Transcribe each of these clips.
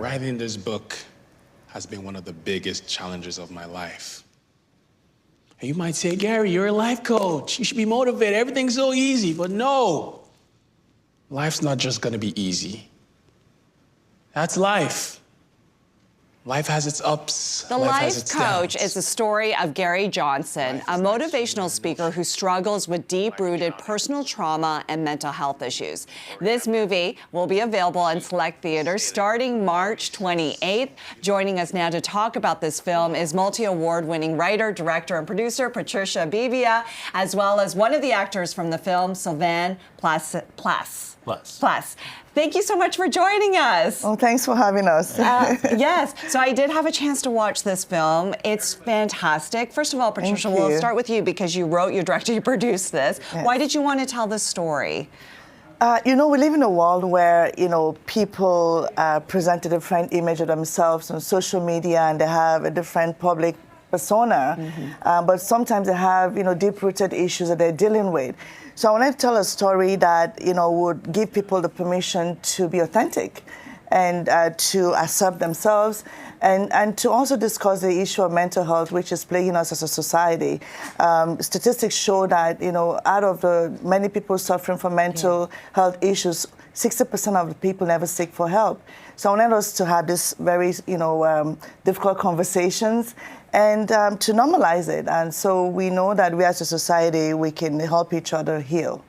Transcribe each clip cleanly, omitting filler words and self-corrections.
Writing this book has been one of the biggest challenges of my life. And you might say, Gary, you're a life coach. You should be motivated. Everything's so easy. But no, life's not just going to be easy. That's life. Life has its ups. The Life Coach is the story of Gary Johnson, a motivational speaker who struggles with deep-rooted personal trauma and mental health issues. This movie will be available in select theaters starting March 28th. Joining us now to talk about this film is multi-award-winning writer, director, and producer Patricia Bibia, as well as one of the actors from the film, Sylvain Plasse. Thank you so much for joining us. Oh, thanks for having us. Yes, so I did have a chance to watch this film. It's fantastic. First of all, Patricia, we'll start with you because you wrote, you directed, you produced this. Yes. Why did you want to tell this story? You know, we live in a world where, you know, people present a different image of themselves on social media and they have a different public persona, but sometimes they have, you know, deep-rooted issues that they're dealing with. So I wanted to tell a story that, you know, would give people the permission to be authentic and to accept themselves and to also discuss the issue of mental health, which is plaguing us as a society. Statistics show that, you know, out of the many people suffering from mental health issues, 60% of the people never seek for help. So I wanted us to have this very, you know, difficult conversations and to normalize it. And so we know that we as a society, we can help each other heal.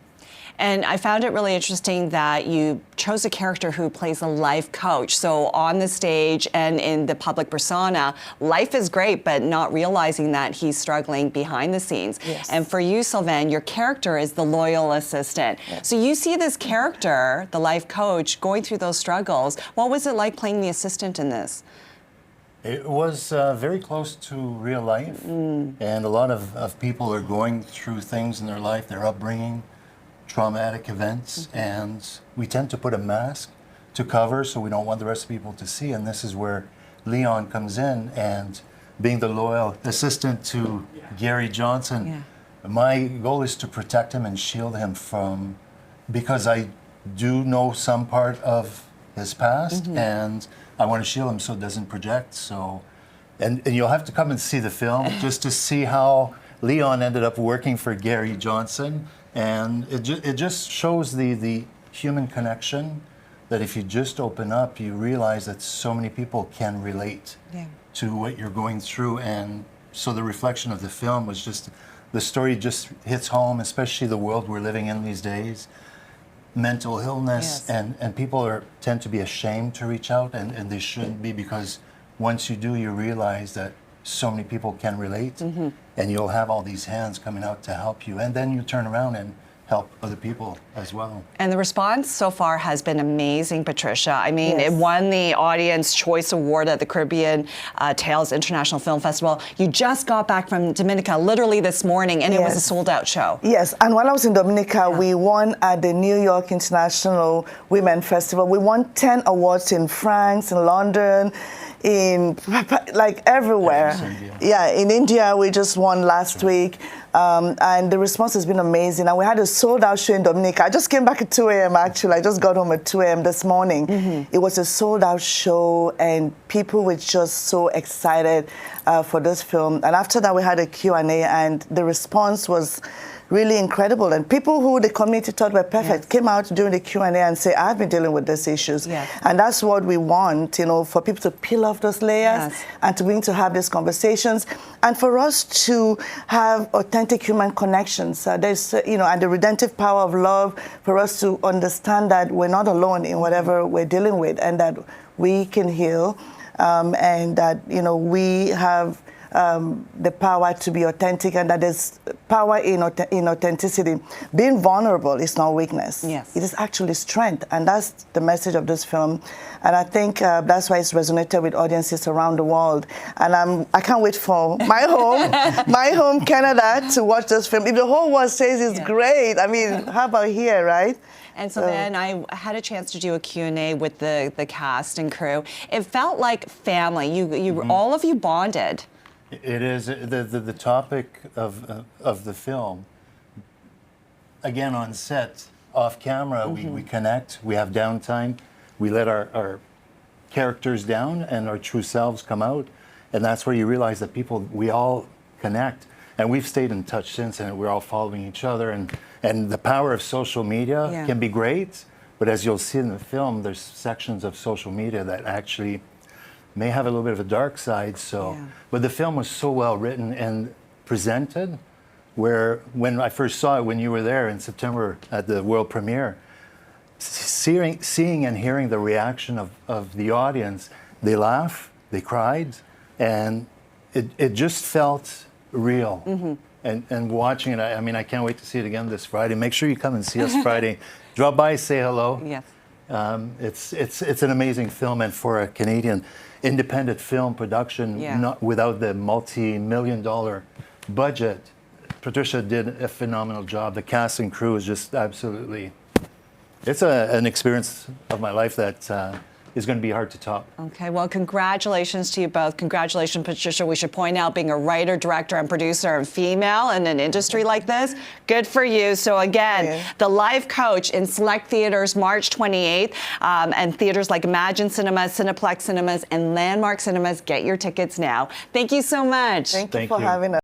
And I found it really interesting that you chose a character who plays a life coach. So on the stage and in the public persona, life is great, but not realizing that he's struggling behind the scenes. Yes. And for you, Sylvain, your character is the loyal assistant. Yes. So you see this character, the life coach, going through those struggles. What was it like playing the assistant in this? It was very close to real life. And a lot of people are going through things in their life, their upbringing, traumatic events, and we tend to put a mask to cover so we don't want the rest of people to see, and this is where Leon comes in, and being the loyal assistant to Gary Johnson, my goal is to protect him and shield him from, because I do know some part of his past, and I want to shield him so it doesn't project. So, and you'll have to come and see the film just to see how Leon ended up working for Gary Johnson. And it just shows the human connection, that if you just open up, you realize that so many people can relate to what you're going through. And so the reflection of the film was just, the story just hits home, especially the world we're living in these days. Mental illness, and people tend to be ashamed to reach out, and they shouldn't be, because once you do, you realize that so many people can relate, and you'll have all these hands coming out to help you, and then you turn around and help other people as well. And the response so far has been amazing, Patricia. I mean, it won the Audience Choice Award at the Caribbean Tales International Film Festival. You just got back from Dominica literally this morning, and it was a sold-out show. Yes, and while I was in Dominica, we won at the New York International Women Festival. We won 10 awards in France, in London, in like everywhere. In India we just won last week, and the response has been amazing. And we had a sold-out show in Dominica. I just came back at 2 a.m. actually. I just got home at 2 a.m. this morning. It was a sold-out show, and people were just so excited for this film. And after that, we had a Q&A, and the response was really incredible. And people who the community thought were perfect came out during the Q&A and say, I've been dealing with these issues. And that's what we want, you know, for people to peel off those layers and to begin to have these conversations, and for us to have authentic human connections. There's, you know, and the redemptive power of love, for us to understand that we're not alone in whatever we're dealing with, and that we can heal, and that, you know, we have the power to be authentic, and that there's power in authenticity. Being vulnerable is not weakness. It is actually strength, and that's the message of this film. And I think that's why it's resonated with audiences around the world. And I can't wait for my home, Canada, to watch this film. If the whole world says it's great, I mean, how about here, right? And so then I had a chance to do a Q&A with the cast and crew. It felt like family. You all of you bonded. It is the topic of the film. Again, on set, off camera, we connect. We have downtime. We let our characters down and our true selves come out. And that's where you realize that we all connect. And we've stayed in touch since, and we're all following each other. And the power of social media can be great, but as you'll see in the film, there's sections of social media that actually may have a little bit of a dark side. But the film was so well written and presented, where when I first saw it, when you were there in September at the world premiere, seeing and hearing the reaction of the audience, they laughed, they cried, and it just felt real. And watching it, I mean, I can't wait to see it again this Friday. Make sure you come and see us Friday. Drop by, say hello. Yes. It's an amazing film, and for a Canadian independent film production, not without the multi-million-dollar budget, Patricia did a phenomenal job. The cast and crew is just absolutely. It's an experience of my life that is going to be hard to top. Okay, well, congratulations to you both. Congratulations, Patricia. We should point out, being a writer, director, and producer and female in an industry like this, good for you. So again, The Life Coach in select theaters March 28th, and theaters like Imagine Cinemas, Cineplex Cinemas, and Landmark Cinemas. Get your tickets now. Thank you so much. Thank you for having us.